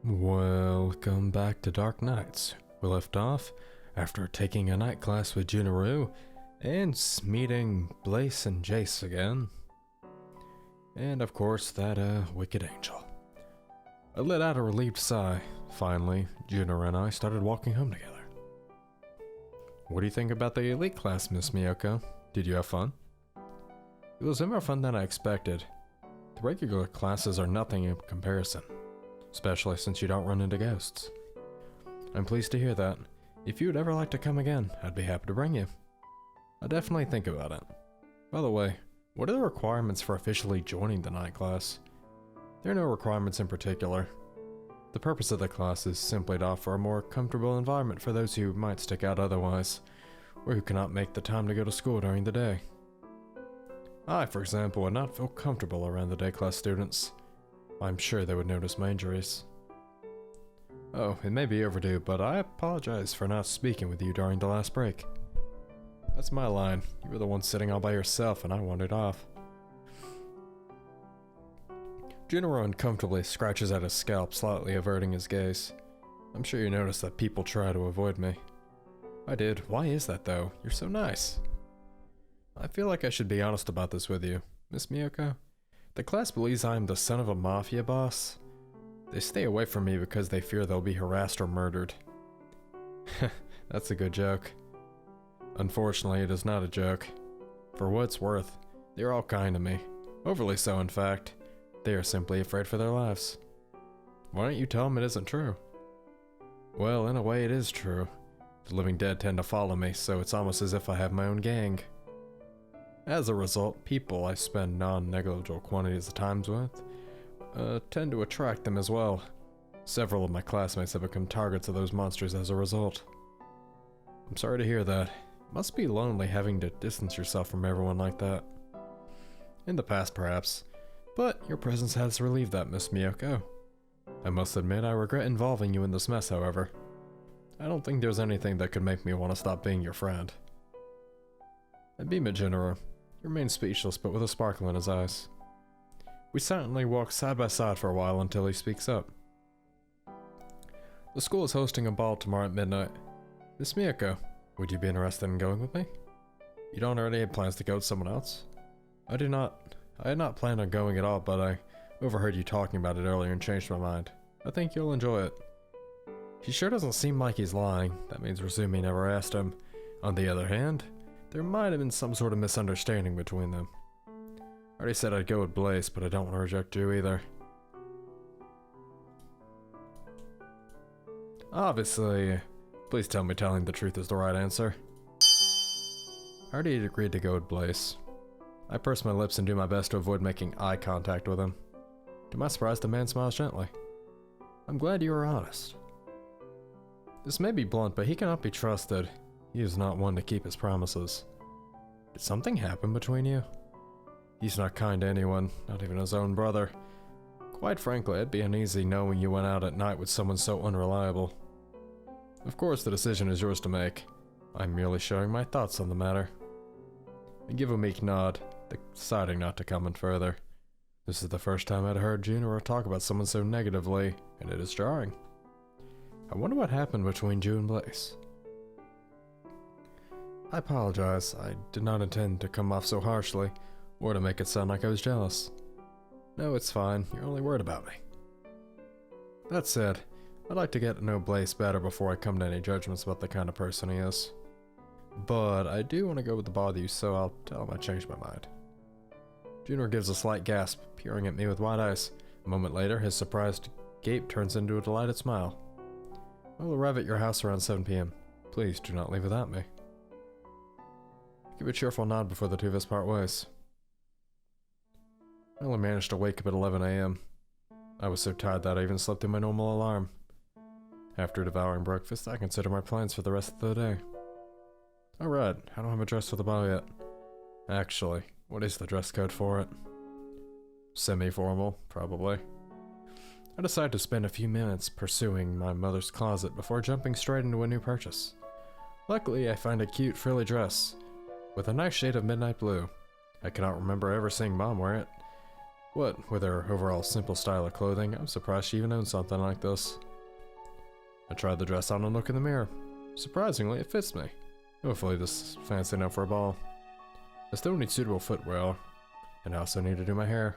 Welcome back to Dark Nights. We left off after taking a night class with Junaru and meeting Blaze and Jace again. And of course that wicked angel. I let out a relieved sigh. Finally, Junaru and I started walking home together. What do you think about the elite class, Miss Miyoko? Did you have fun? It was more fun than I expected. The regular classes are nothing in comparison. Especially since you don't run into ghosts. I'm pleased to hear that. If you would ever like to come again, I'd be happy to bring you. I'll definitely think about it. By the way, what are the requirements for officially joining the night class? There are no requirements in particular. The purpose of the class is simply to offer a more comfortable environment for those who might stick out otherwise, or who cannot make the time to go to school during the day. I, for example, would not feel comfortable around the day class students. I'm sure they would notice my injuries. Oh, it may be overdue, but I apologize for not speaking with you during the last break. That's my line. You were the one sitting all by yourself and I wandered off. Junaru uncomfortably scratches at his scalp, slightly averting his gaze. I'm sure you noticed that people try to avoid me. I did. Why is that though? You're so nice. I feel like I should be honest about this with you, Miss Miyoko. The class believes I am the son of a mafia boss. They stay away from me because they fear they'll be harassed or murdered. That's a good joke. Unfortunately, it is not a joke. For what it's worth, they are all kind to me. Overly so, in fact. They are simply afraid for their lives. Why don't you tell them it isn't true? Well, in a way it is true. The living dead tend to follow me, so it's almost as if I have my own gang. As a result, people I spend non-negligible quantities of time with tend to attract them as well. Several of my classmates have become targets of those monsters as a result. I'm sorry to hear that. It must be lonely having to distance yourself from everyone like that. In the past, perhaps, but your presence has relieved that, Miss Miyoko. I must admit I regret involving you in this mess, however. I don't think there's anything that could make me want to stop being your friend. I beam at Junaru. He remains speechless, but with a sparkle in his eyes. We silently walk side by side for a while until he speaks up. The school is hosting a ball tomorrow at midnight. Miss Miyoko, would you be interested in going with me? You don't already have plans to go with someone else? I had not planned on going at all, but I overheard you talking about it earlier and changed my mind. I think you'll enjoy it. He sure doesn't seem like he's lying. That means Razumi never asked him. On the other hand, there might have been some sort of misunderstanding between them. I already said I'd go with Blaze, but I don't want to reject you either. Obviously, please tell me telling the truth is the right answer. I already agreed to go with Blaze. I purse my lips and do my best to avoid making eye contact with him. To my surprise, the man smiles gently. I'm glad you were honest. This may be blunt, but he cannot be trusted. He is not one to keep his promises. Did something happen between you? He's not kind to anyone, not even his own brother. Quite frankly, I'd be uneasy knowing you went out at night with someone so unreliable. Of course, the decision is yours to make. I'm merely sharing my thoughts on the matter. I give a meek nod, deciding not to comment further. This is the first time I'd heard Junaru talk about someone so negatively, and it is jarring. I wonder what happened between Ju and Blaze. I apologize. I did not intend to come off so harshly, or to make it sound like I was jealous. No, it's fine. You're only worried about me. That said, I'd like to get to know Blaze better before I come to any judgments about the kind of person he is. But I do want to go with the bother you, so I'll tell him I changed my mind. Junaru gives a slight gasp, peering at me with wide eyes. A moment later, his surprised gape turns into a delighted smile. I will arrive at your house around 7 p.m. Please do not leave without me. Give a cheerful nod before the two of us part ways. I only managed to wake up at 11 a.m. I was so tired that I even slept through my normal alarm. After devouring breakfast, I consider my plans for the rest of the day. Alright, I don't have a dress for the ball yet. Actually, what is the dress code for it? Semi-formal, probably. I decide to spend a few minutes pursuing my mother's closet before jumping straight into a new purchase. Luckily, I find a cute frilly dress with a nice shade of midnight blue. I cannot remember ever seeing Mom wear it. What, with her overall simple style of clothing, I'm surprised she even owns something like this. I tried the dress on and look in the mirror. Surprisingly, it fits me. Hopefully this is fancy enough for a ball. I still need suitable footwear, and I also need to do my hair.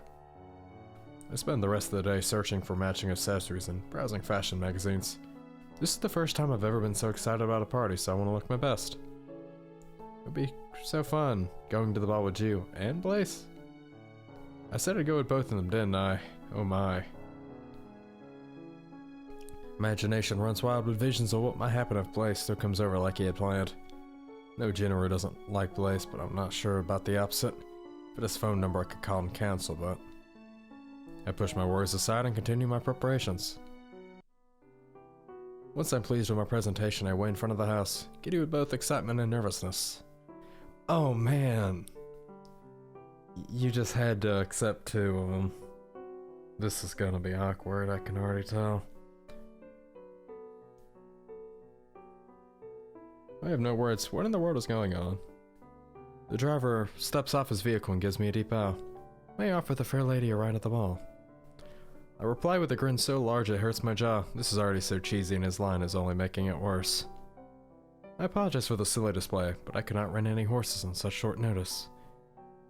I spend the rest of the day searching for matching accessories and browsing fashion magazines. This is the first time I've ever been so excited about a party, so I want to look my best. It'd be so fun going to the ball with you and Blaze. I said I'd go with both of them, didn't I? Oh my. Imagination runs wild with visions of what might happen if Blaze still comes over like he had planned. No, Jennifer doesn't like Blaze, but I'm not sure about the opposite. If it has phone number, I could call and cancel, but... I push my worries aside and continue my preparations. Once I'm pleased with my presentation, I wait in front of the house, giddy with both excitement and nervousness. Oh man! You just had to accept two of them. This is gonna be awkward, I can already tell. I have no words. What in the world is going on? The driver steps off his vehicle and gives me a deep bow. May I offer the fair lady a ride at the ball? I reply with a grin so large it hurts my jaw. This is already so cheesy and his line is only making it worse. I apologize for the silly display, but I could not rent any horses on such short notice.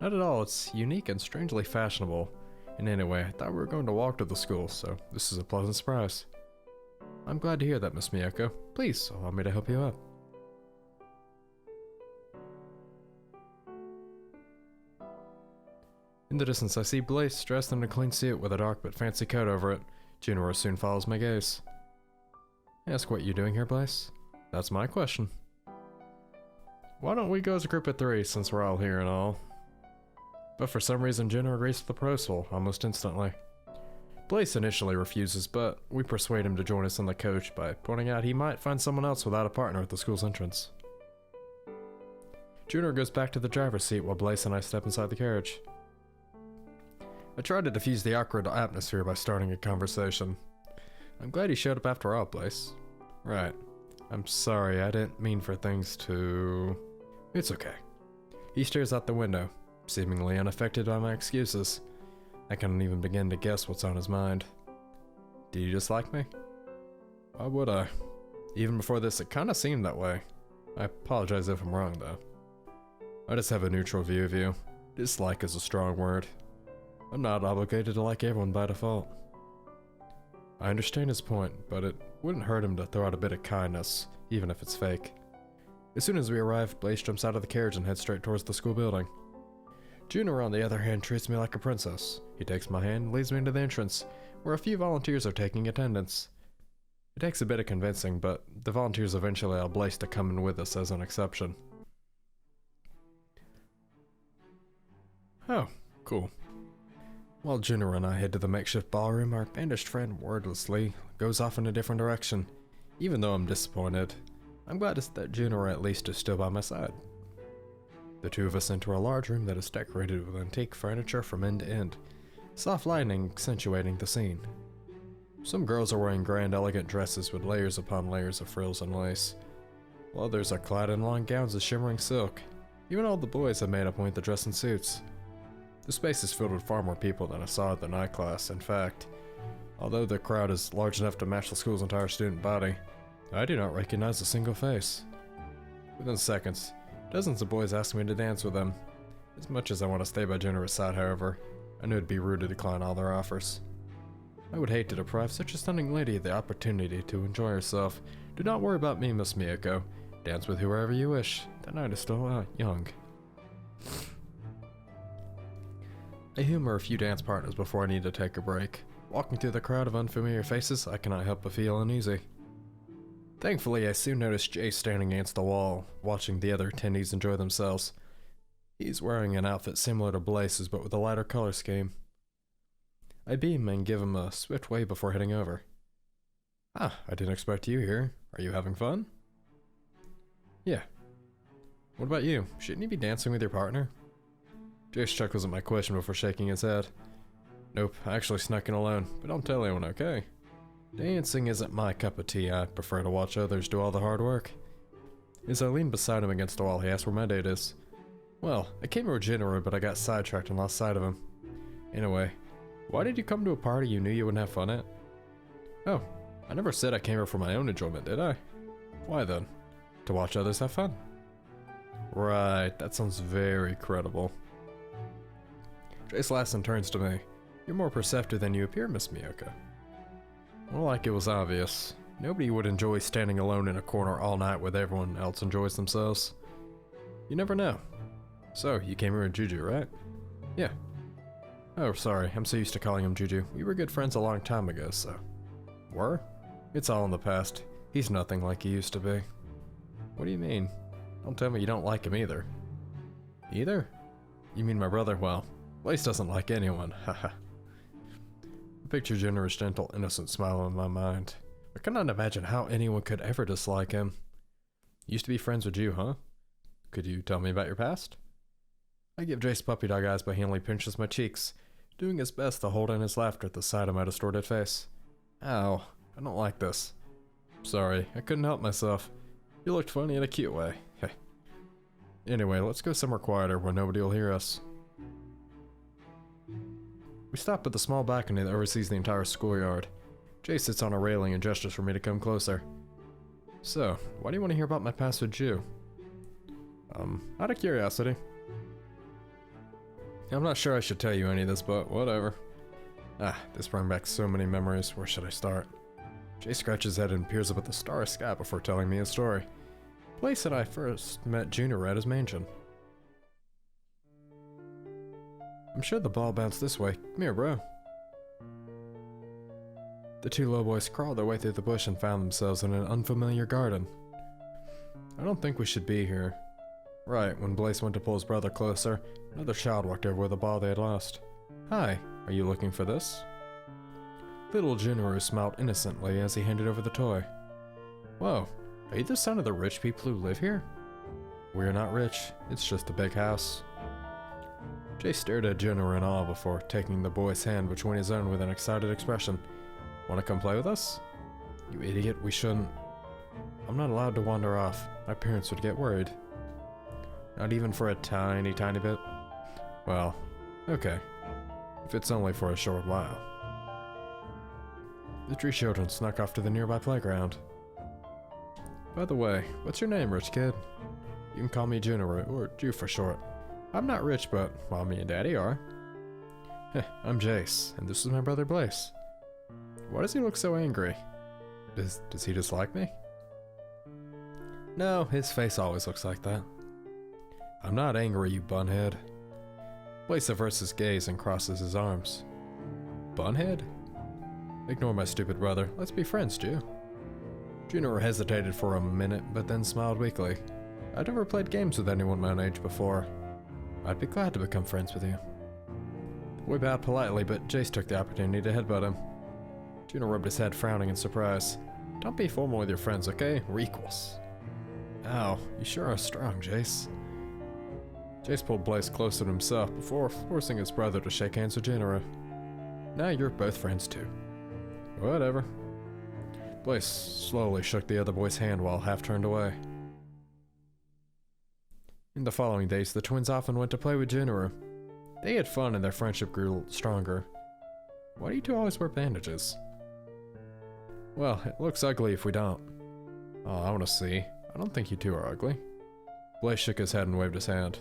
Not at all, it's unique and strangely fashionable. And anyway, I thought we were going to walk to the school, so this is a pleasant surprise. I'm glad to hear that, Miss Miyako. Please, allow me to help you up. In the distance, I see Blaze dressed in a clean suit with a dark but fancy coat over it. Junoro soon follows my gaze. Ask what you're doing here, Blaze? That's my question. Why don't we go as a group of three, since we're all here and all? But for some reason, Junoro agrees to the proposal almost instantly. Blaze initially refuses, but we persuade him to join us in the coach by pointing out he might find someone else without a partner at the school's entrance. Junoro goes back to the driver's seat while Blaze and I step inside the carriage. I tried to diffuse the awkward atmosphere by starting a conversation. I'm glad you showed up after all, Blaze. Right. I'm sorry, I didn't mean for things to... It's okay. He stares out the window, seemingly unaffected by my excuses. I can't even begin to guess what's on his mind. Do you dislike me? Why would I? Even before this, it kinda seemed that way. I apologize if I'm wrong, though. I just have a neutral view of you. Dislike is a strong word. I'm not obligated to like everyone by default. I understand his point, but it wouldn't hurt him to throw out a bit of kindness, even if it's fake. As soon as we arrive, Blaze jumps out of the carriage and heads straight towards the school building. Junoro, on the other hand, treats me like a princess. He takes my hand and leads me into the entrance, where a few volunteers are taking attendance. It takes a bit of convincing, but the volunteers eventually allow Blaze to come in with us as an exception. Oh, cool. While Junoro and I head to the makeshift ballroom, our bandaged friend wordlessly goes off in a different direction. Even though I'm disappointed, I'm glad that Junoro at least is still by my side. The two of us enter a large room that is decorated with antique furniture from end to end, soft lighting accentuating the scene. Some girls are wearing grand, elegant dresses with layers upon layers of frills and lace, while others are clad in long gowns of shimmering silk. Even all the boys have made a point to dress in suits. The space is filled with far more people than I saw at the night class. In fact, although the crowd is large enough to match the school's entire student body, I do not recognize a single face. Within seconds, dozens of boys ask me to dance with them. As much as I want to stay by Junoro's side, however, I knew it'd be rude to decline all their offers. I would hate to deprive such a stunning lady of the opportunity to enjoy herself. Do not worry about me, Miss Miyako. Dance with whoever you wish. The night is still young. I humor a few dance partners before I need to take a break. Walking through the crowd of unfamiliar faces, I cannot help but feel uneasy. Thankfully, I soon noticed Jay standing against the wall, watching the other attendees enjoy themselves. He's wearing an outfit similar to Blaze's, but with a lighter color scheme. I beam and give him a swift wave before heading over. Ah, I didn't expect you here. Are you having fun? Yeah. What about you? Shouldn't you be dancing with your partner? Jace chuckles at my question before shaking his head. Nope, I actually snuck in alone, but don't tell anyone, okay? Dancing isn't my cup of tea. I prefer to watch others do all the hard work. As I lean beside him against the wall, he asks where my date is. Well, I came here with Junoro, but I got sidetracked and lost sight of him. Anyway, Why did you come to a party you knew you wouldn't have fun at? Oh, I never said I came here for my own enjoyment, did I? Why then? To watch others have fun. Right, that sounds very credible. Jace Lassen turns to me. You're more perceptive than you appear, Miss Miyoka. Well, like it was obvious. Nobody would enjoy standing alone in a corner all night with everyone else enjoys themselves. You never know. So, you came here with Juju, right? Yeah. Oh, sorry, I'm so used to calling him Juju. We were good friends a long time ago, so... Were? It's all in the past. He's nothing like he used to be. What do you mean? Don't tell me you don't like him either. Either? You mean my brother? Well, Blaze doesn't like anyone, haha. I picture Jenner's gentle, innocent smile in my mind. I cannot imagine how anyone could ever dislike him. Used to be friends with you, huh? Could you tell me about your past? I give Jace puppy dog eyes, but he only pinches my cheeks, doing his best to hold in his laughter at the sight of my distorted face. Ow, I don't like this. Sorry, I couldn't help myself. You looked funny in a cute way. Anyway, let's go somewhere quieter where nobody will hear us. We stop at the small balcony that oversees the entire schoolyard. Jay sits on a railing and gestures for me to come closer. So, why do you want to hear about my past with Jew? Out of curiosity. I'm not sure I should tell you any of this, but whatever. This brought back so many memories. Where should I start? Jay scratches his head and peers up at the starry sky before telling me his story. Place that I first met Junior at his mansion. I'm sure the ball bounced this way. Come here, bro. The two little boys crawled their way through the bush and found themselves in an unfamiliar garden. I don't think we should be here. Right, when Blaze went to pull his brother closer, another child walked over with a ball they had lost. Hi, are you looking for this? Little Junior smiled innocently as he handed over the toy. Whoa, are you the son of the rich people who live here? We're not rich, it's just a big house. Jay stared at Junior in awe before taking the boy's hand between his own with an excited expression. Wanna come play with us? You idiot, we shouldn't. I'm not allowed to wander off. My parents would get worried. Not even for a tiny bit? Well, okay. If it's only for a short while. The three children snuck off to the nearby playground. By the way, what's your name, rich kid? You can call me Junior, or Ju for short. I'm not rich, but Mommy and Daddy are. I'm Jace, and this is my brother Blaze. Why does he look so angry? Does he dislike me? No, his face always looks like that. I'm not angry, you bunhead. Blaze averts his gaze and crosses his arms. Bunhead? Ignore my stupid brother. Let's be friends, Ju. Junior hesitated for a minute, but then smiled weakly. I'd never played games with anyone my own age before. I'd be glad to become friends with you. We bowed politely, but Jace took the opportunity to headbutt him. Junior rubbed his head, frowning in surprise. Don't be formal with your friends, okay? We're equals. Ow, you sure are strong, Jace. Jace pulled Blaze closer to himself before forcing his brother to shake hands with Junior. Now you're both friends too. Whatever. Blaze slowly shook the other boy's hand while half turned away. In the following days, the twins often went to play with Junior. They had fun and their friendship grew stronger. Why do you two always wear bandages? Well, it looks ugly if we don't. Oh, I want to see. I don't think you two are ugly. Blaze shook his head and waved his hand.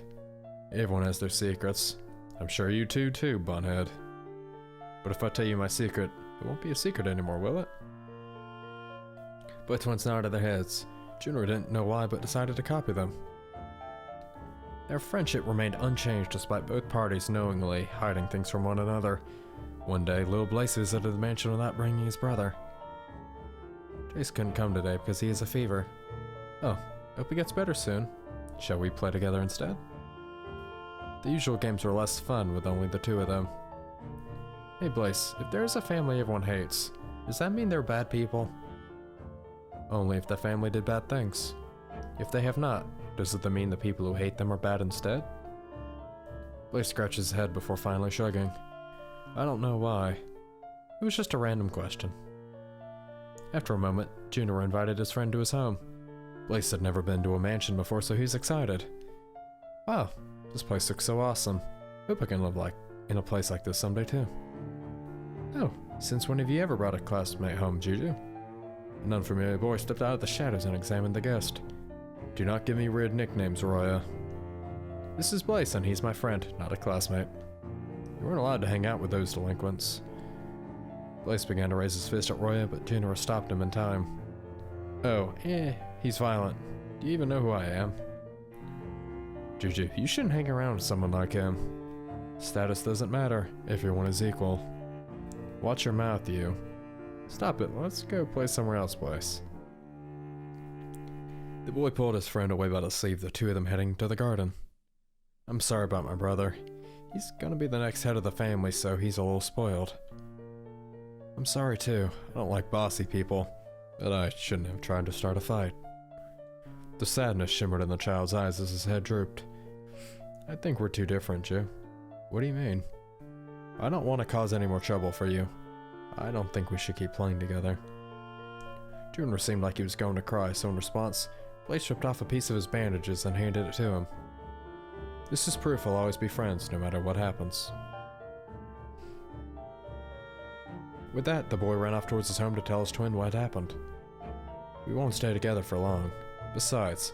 Everyone has their secrets. I'm sure you two too, bunhead. But if I tell you my secret, it won't be a secret anymore, will it? Both twins nodded their heads. Junior didn't know why, but decided to copy them. Their friendship remained unchanged despite both parties knowingly hiding things from one another. One day, little Blaze visited the mansion without bringing his brother. Jace couldn't come today because he has a fever. Oh, hope he gets better soon. Shall we play together instead? The usual games were less fun with only the two of them. Hey Blaze, if there is a family everyone hates, does that mean they're bad people? Only if the family did bad things. If they have not, does it mean the people who hate them are bad instead? Blaze scratches his head before finally shrugging. I don't know why. It was just a random question. After a moment, Junior invited his friend to his home. Blaze had never been to a mansion before, so he's excited. Wow, this place looks so awesome. Hope I can live in a place like this someday too. Oh, since when have you ever brought a classmate home, Juju? An unfamiliar boy stepped out of the shadows and examined the guest. Do not give me weird nicknames, Roya. This is Blaze, and he's my friend, not a classmate. You weren't allowed to hang out with those delinquents. Blaze began to raise his fist at Roya, but Jinra stopped him in time. Oh, he's violent. Do you even know who I am? Juju, you shouldn't hang around with someone like him. Status doesn't matter, everyone is equal. Watch your mouth, you. Stop it, let's go play somewhere else, Blaze. The boy pulled his friend away by the sleeve, the two of them heading to the garden. I'm sorry about my brother. He's gonna be the next head of the family, so he's a little spoiled. I'm sorry too, I don't like bossy people, but I shouldn't have tried to start a fight. The sadness shimmered in the child's eyes as his head drooped. I think we're too different, Ju. What do you mean? I don't want to cause any more trouble for you. I don't think we should keep playing together. Junior seemed like he was going to cry, so in response, Blaze stripped off a piece of his bandages and handed it to him. This is proof we'll always be friends, no matter what happens. With that, the boy ran off towards his home to tell his twin what had happened. We won't stay together for long. Besides,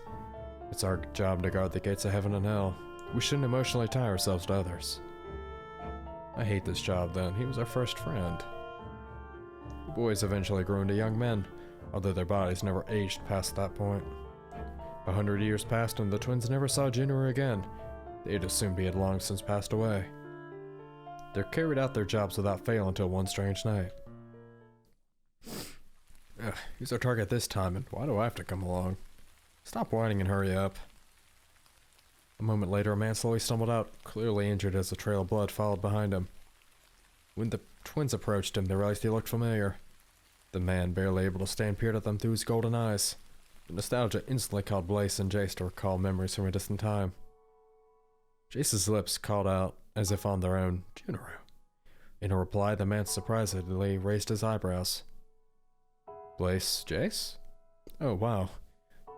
it's our job to guard the gates of heaven and hell. We shouldn't emotionally tie ourselves to others. I hate this job then, he was our first friend. The boys eventually grew into young men, although their bodies never aged past that point. 100 years passed and the twins never saw Junior again. They'd assumed he had long since passed away. They carried out their jobs without fail until one strange night. Ugh, who's our target this time, and why do I have to come along? Stop whining and hurry up. A moment later, a man slowly stumbled out, clearly injured as a trail of blood followed behind him. When the twins approached him, they realized he looked familiar. The man, barely able to stand, peered at them through his golden eyes. The nostalgia instantly called Blaze and Jace to recall memories from a distant time. Jace's lips called out, as if on their own, Junuru. In a reply, the man surprisedly raised his eyebrows. Blaze, Jace? Oh, wow.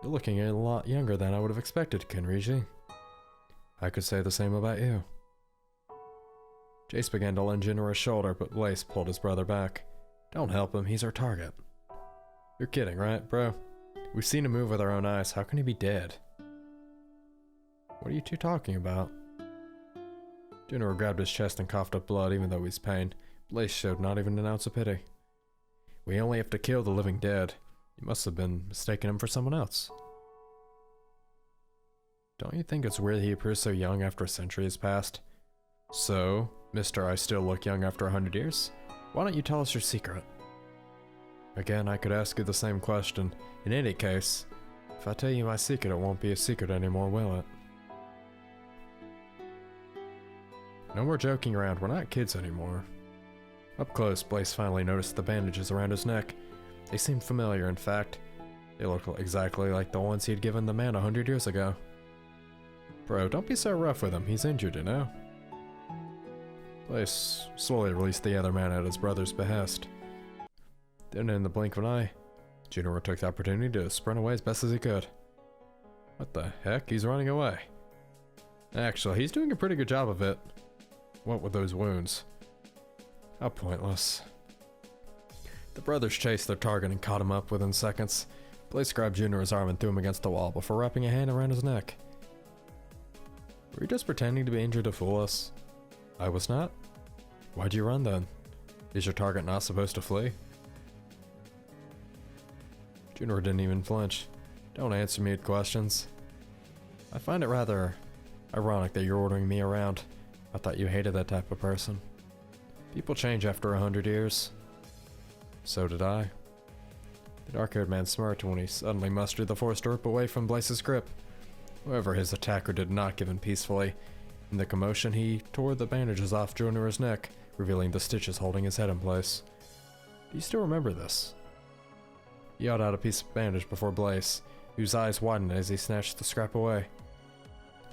You're looking a lot younger than I would have expected, Kenriji. I could say the same about you. Jace began to lend Jinra a shoulder, but Blaze pulled his brother back. Don't help him, he's our target. You're kidding, right, bro? We've seen him move with our own eyes, how can he be dead? What are you two talking about? Jinra grabbed his chest and coughed up blood even though he was pain. Blaze showed not even an ounce of pity. We only have to kill the living dead. You must have been mistaking him for someone else. Don't you think it's weird he appears so young after a century has passed? So, Mr. I still look young after 100 years? Why don't you tell us your secret? Again, I could ask you the same question. In any case, if I tell you my secret, it won't be a secret anymore, will it? No more joking around, we're not kids anymore. Up close, Blaze finally noticed the bandages around his neck. They seemed familiar, in fact. They looked exactly like the ones he'd given the man 100 years ago. Bro, don't be so rough with him, he's injured, you know? Blaze slowly released the other man at his brother's behest. Then in the blink of an eye, Junior took the opportunity to sprint away as best as he could. What the heck? He's running away. Actually, he's doing a pretty good job of it. What with those wounds? How pointless. The brothers chased their target and caught him up within seconds. Blaze grabbed Junior's arm and threw him against the wall before wrapping a hand around his neck. Were you just pretending to be injured to fool us? I was not. Why'd you run then? Is your target not supposed to flee? Junior didn't even flinch. Don't answer me with questions. I find it rather ironic that you're ordering me around. I thought you hated that type of person. People change after 100 years. So did I. The dark-haired man smirked when he suddenly mustered the force to rip away from Blaze's grip. However, his attacker did not give in peacefully. In the commotion, he tore the bandages off Junior's neck, revealing the stitches holding his head in place. Do you still remember this? He held out a piece of bandage before Blaze, whose eyes widened as he snatched the scrap away.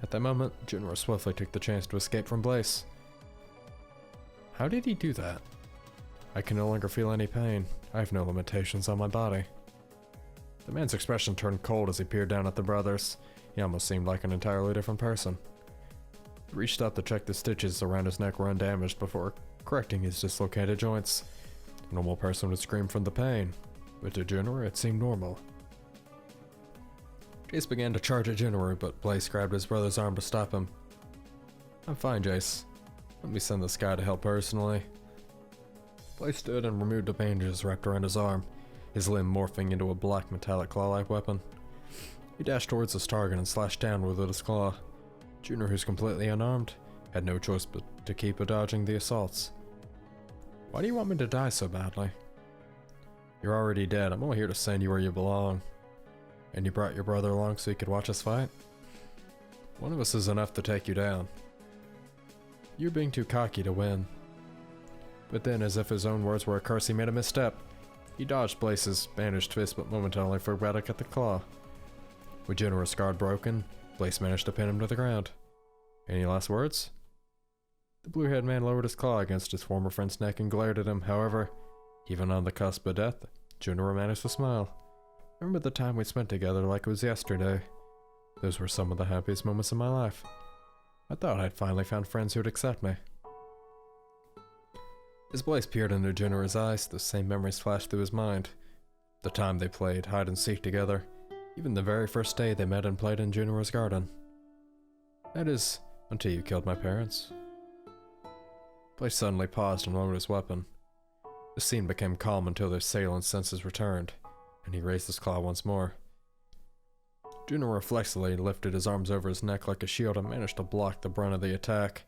At that moment, Junior swiftly took the chance to escape from Blaze. How did he do that? I can no longer feel any pain. I have no limitations on my body. The man's expression turned cold as he peered down at the brothers. He almost seemed like an entirely different person. He reached out to check the stitches around his neck were undamaged before correcting his dislocated joints. A normal person would scream from the pain, but to Junior it seemed normal. Jace began to charge at Junior, but Blaze grabbed his brother's arm to stop him. "I'm fine, Jace. Let me send this guy to help personally." Blaze stood and removed the bandages wrapped around his arm, his limb morphing into a black metallic claw-like weapon. He dashed towards his target and slashed down with his claw. Junior, who's completely unarmed, had no choice but to keep dodging the assaults. "Why do you want me to die so badly?" "You're already dead. I'm only here to send you where you belong." "And you brought your brother along so he could watch us fight?" "One of us is enough to take you down." "You're being too cocky to win." But then, as if his own words were a curse, he made a misstep. He dodged Blaze's bandaged fist, but momentarily forgot to cut the claw. With Junior's guard broken, Blaze managed to pin him to the ground. "Any last words?" The blue-haired man lowered his claw against his former friend's neck and glared at him. However, even on the cusp of death, Junior managed to smile. "I remember the time we spent together like it was yesterday. Those were some of the happiest moments of my life. I thought I'd finally found friends who would accept me." As Blaze peered into Junior's eyes, those same memories flashed through his mind. The time they played hide-and-seek together, even the very first day they met and played in Junior's garden. "That is, until you killed my parents." Blaze suddenly paused and lowered his weapon. The scene became calm until their assailant's senses returned, and he raised his claw once more. Junior reflexively lifted his arms over his neck like a shield and managed to block the brunt of the attack,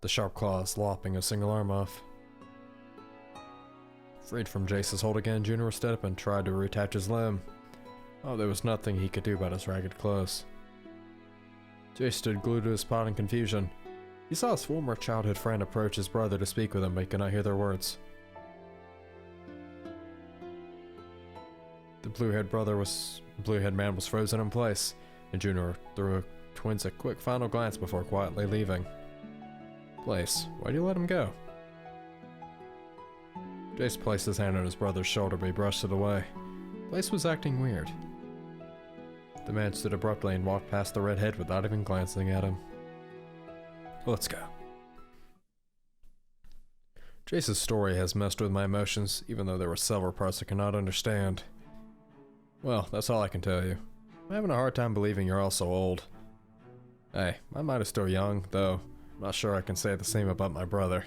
the sharp claws lopping a single arm off. Freed from Jace's hold again, Junior stood up and tried to reattach his limb. Oh, there was nothing he could do about his ragged clothes. Jace stood glued to his spot in confusion. He saw his former childhood friend approach his brother to speak with him, but he could not hear their words. The blue-haired man was frozen in place, and Junior threw twins a quick final glance before quietly leaving. "Blaze, why'd you let him go?" Jace placed his hand on his brother's shoulder, but he brushed it away. Blaze was acting weird. The man stood abruptly and walked past the redhead without even glancing at him. "Let's go." Jace's story has messed with my emotions, even though there were several parts I cannot understand. Well, that's all I can tell you. I'm having a hard time believing you're all so old. Hey, my mind is still young, though I'm not sure I can say the same about my brother.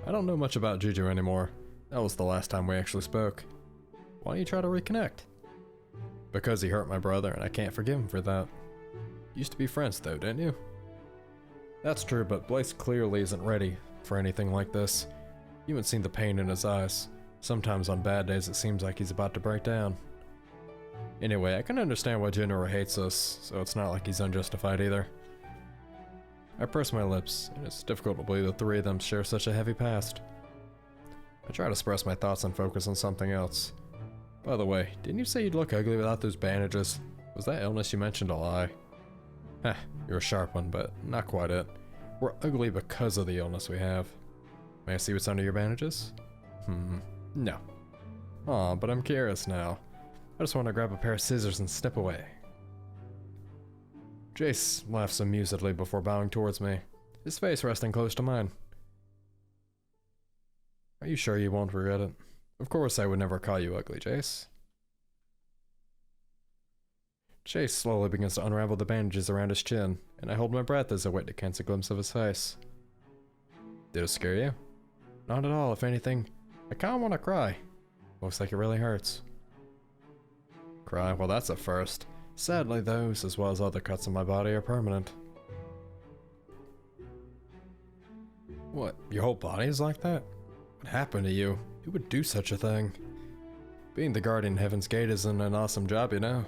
I don't know much about Juju anymore. That was the last time we actually spoke. Why don't you try to reconnect? Because he hurt my brother and I can't forgive him for that. Used to be friends though, didn't you? That's true, but Blaze clearly isn't ready for anything like this. You haven't seen the pain in his eyes. Sometimes on bad days it seems like he's about to break down. Anyway, I can understand why Junior hates us, so it's not like he's unjustified either. I purse my lips, and it's difficult to believe the three of them share such a heavy past. I try to express my thoughts and focus on something else. By the way, didn't you say you'd look ugly without those bandages? Was that illness you mentioned a lie? Heh, you're a sharp one, but not quite it. We're ugly because of the illness we have. May I see what's under your bandages? No. Aw, but I'm curious now. I just want to grab a pair of scissors and snip away. Jace laughs amusedly before bowing towards me, his face resting close to mine. Are you sure you won't regret it? Of course I would never call you ugly, Jace. Jace slowly begins to unravel the bandages around his chin, and I hold my breath as I wait to catch a glimpse of his face. Did it scare you? Not at all, if anything. I kinda wanna cry. Looks like it really hurts. Cry? Well, that's a first. Sadly, those, as well as other cuts on my body, are permanent. What? Your whole body is like that? What happened to you? Who would do such a thing? Being the guardian of Heaven's Gate isn't an awesome job, you know?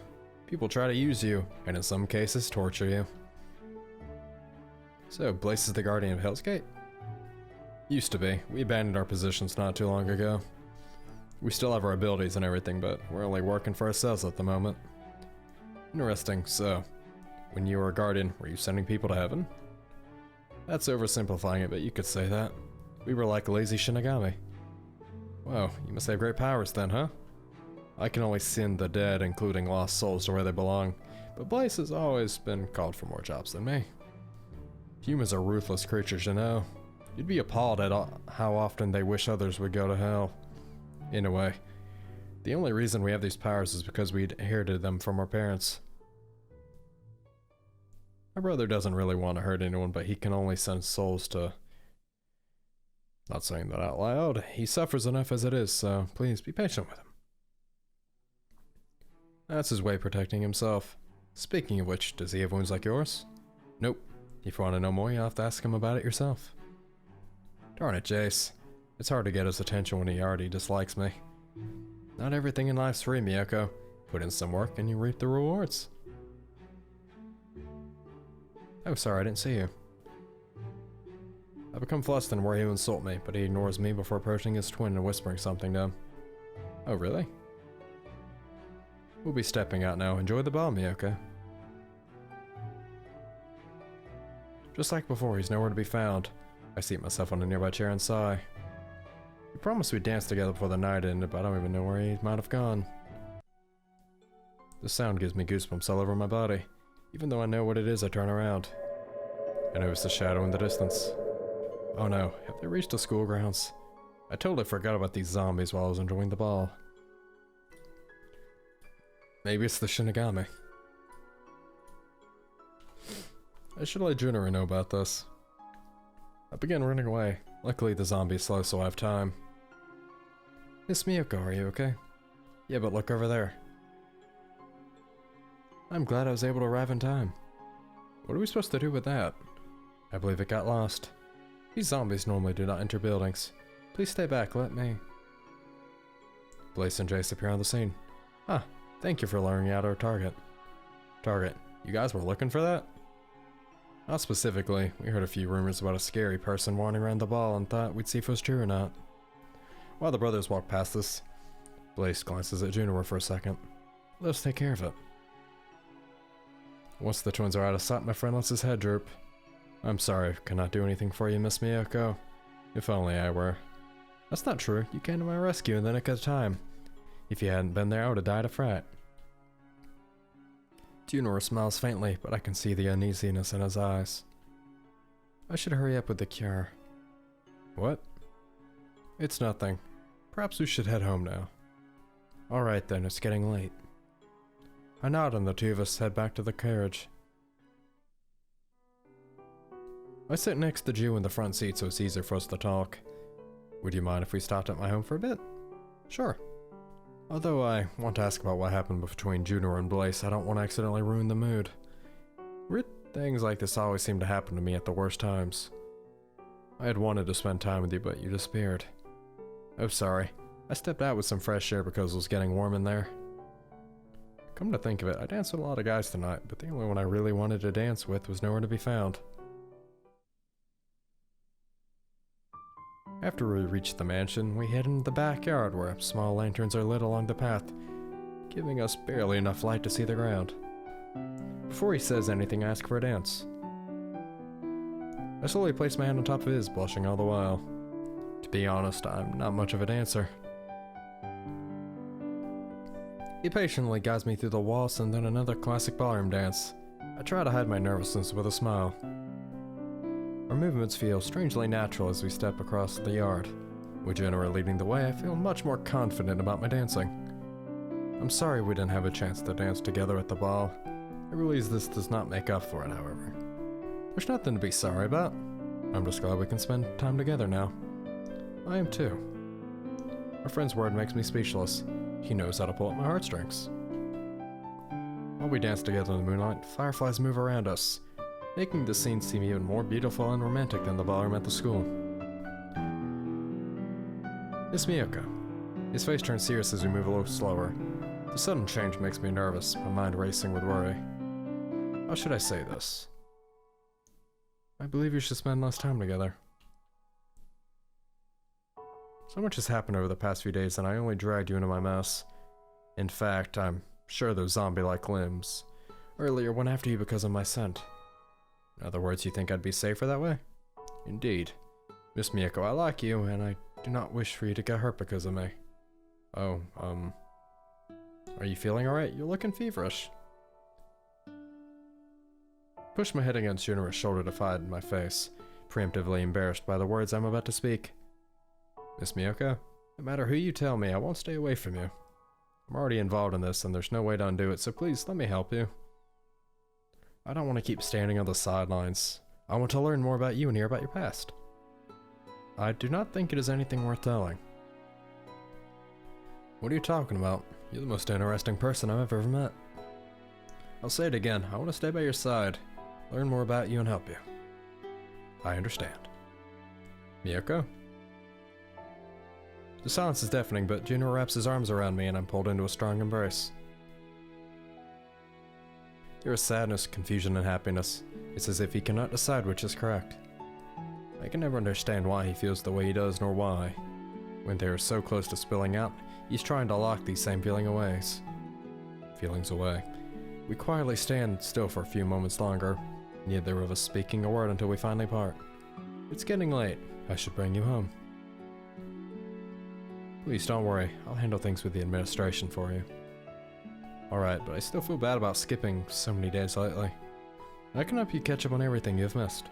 People try to use you, and in some cases, torture you. So, Blaze is the guardian of Hell's Gate? Used to be. We abandoned our positions not too long ago. We still have our abilities and everything, but we're only working for ourselves at the moment. Interesting. So, when you were a guardian, were you sending people to heaven? That's oversimplifying it, but you could say that. We were like lazy Shinigami. Wow, you must have great powers then, huh? I can only send the dead, including lost souls, to where they belong, but Blaze has always been called for more jobs than me. Humans are ruthless creatures, you know. You'd be appalled at how often they wish others would go to hell. In a way, the only reason we have these powers is because we inherited them from our parents. My brother doesn't really want to hurt anyone, but he can only send souls to... Not saying that out loud. He suffers enough as it is, so please be patient with him. That's his way of protecting himself. Speaking of which, does he have wounds like yours? Nope. If you want to know more, you'll have to ask him about it yourself. Darn it, Jace. It's hard to get his attention when he already dislikes me. Not everything in life's free, Miyako. Put in some work and you reap the rewards. Oh, sorry, I didn't see you. I become flustered where he will insult me, but he ignores me before approaching his twin and whispering something to him. Oh, really? We'll be stepping out now. Enjoy the ball, Miyako. Just like before, he's nowhere to be found. I seat myself on a nearby chair and sigh. We promised we'd dance together before the night ended, but I don't even know where he might have gone. The sound gives me goosebumps all over my body. Even though I know what it is, I turn around. I notice a shadow in the distance. Oh no, have they reached the school grounds? I totally forgot about these zombies while I was enjoying the ball. Maybe it's the Shinigami. I should let Junoro know about this. I begin running away. Luckily the zombie is slow, so I have time. Miss Miyako, are you okay? Yeah, but look over there. I'm glad I was able to arrive in time. What are we supposed to do with that? I believe it got lost. These zombies normally do not enter buildings. Please stay back, let me... Blaze and Jace appear on the scene. Ah, thank you for luring out our target. Target, you guys were looking for that? Not specifically. We heard a few rumors about a scary person wandering around the ball and thought we'd see if it was true or not. While the brothers walk past us, Blaze glances at Junoro for a second. Let's take care of it. Once the twins are out of sight, my friend lets his head droop. I'm sorry, cannot do anything for you, Miss Miyako. If only I were. That's not true. You came to my rescue in the nick of time. If you hadn't been there, I would have died of fright. Junoro smiles faintly, but I can see the uneasiness in his eyes. I should hurry up with the cure. What? It's nothing. Perhaps we should head home now. Alright then, it's getting late. I nod and the two of us head back to the carriage. I sit next to Ju in the front seat so it's easier for us to talk. Would you mind if we stopped at my home for a bit? Sure. Although I want to ask about what happened between Junoro and Blaze, I don't want to accidentally ruin the mood. Weird things like this always seem to happen to me at the worst times. I had wanted to spend time with you, but you disappeared. Oh, sorry. I stepped out with some fresh air because it was getting warm in there. Come to think of it, I danced with a lot of guys tonight, but the only one I really wanted to dance with was nowhere to be found. After we reach the mansion, we head into the backyard where small lanterns are lit along the path, giving us barely enough light to see the ground. Before he says anything, I ask for a dance. I slowly place my hand on top of his, blushing all the while. To be honest, I'm not much of a dancer. He patiently guides me through the waltz and then another classic ballroom dance. I try to hide my nervousness with a smile. Our movements feel strangely natural as we step across the yard. With Junoro leading the way, I feel much more confident about my dancing. I'm sorry we didn't have a chance to dance together at the ball. I realize this does not make up for it, however. There's nothing to be sorry about. I'm just glad we can spend time together now. I am too. Our friend's word makes me speechless. He knows how to pull at my heartstrings. While we dance together in the moonlight, fireflies move around us, making the scene seem even more beautiful and romantic than the ballroom at the school. Miss Miyako. His face turns serious as we move a little slower. The sudden change makes me nervous, my mind racing with worry. How should I say this? I believe you should spend less time together. So much has happened over the past few days and I only dragged you into my mess. In fact, I'm sure those zombie-like limbs earlier went after you because of my scent. In other words, you think I'd be safer that way? Indeed. Miss Miyako, I like you, and I do not wish for you to get hurt because of me. Oh, are you feeling alright? You're looking feverish. Push my head against Junoro's shoulder to hide my face. preemptively embarrassed by the words I'm about to speak. Miss Miyoko, no matter who you tell me, I won't stay away from you. I'm already involved in this and there's no way to undo it, so please let me help you. I don't want to keep standing on the sidelines. I want to learn more about you and hear about your past. I do not think it is anything worth telling. What are you talking about? You're the most interesting person I've ever met. I'll say it again, I want to stay by your side, learn more about you and help you. I understand. Miyoko? The silence is deafening, but Juno wraps his arms around me and I'm pulled into a strong embrace. There is sadness, confusion, and happiness. It's as if he cannot decide which is correct. I can never understand why he feels the way he does, nor why. When they are so close to spilling out, he's trying to lock these same feelings away. We quietly stand still for a few moments longer, neither of us speaking a word until we finally part. It's getting late. I should bring you home. Please don't worry, I'll handle things with the administration for you. Alright, but I still feel bad about skipping so many days lately. I can help you catch up on everything you've missed.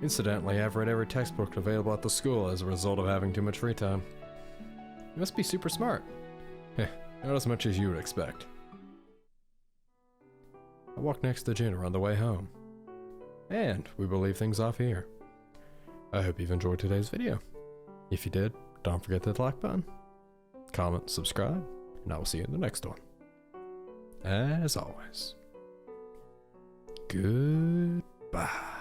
Incidentally, I've read every textbook available at the school as a result of having too much free time. You must be super smart. Heh, not as much as you would expect. I walk next to Juno on the way home. And we will leave things off here. I hope you've enjoyed today's video. If you did, don't forget to hit the like button, comment, subscribe, and I will see you in the next one. As always, goodbye.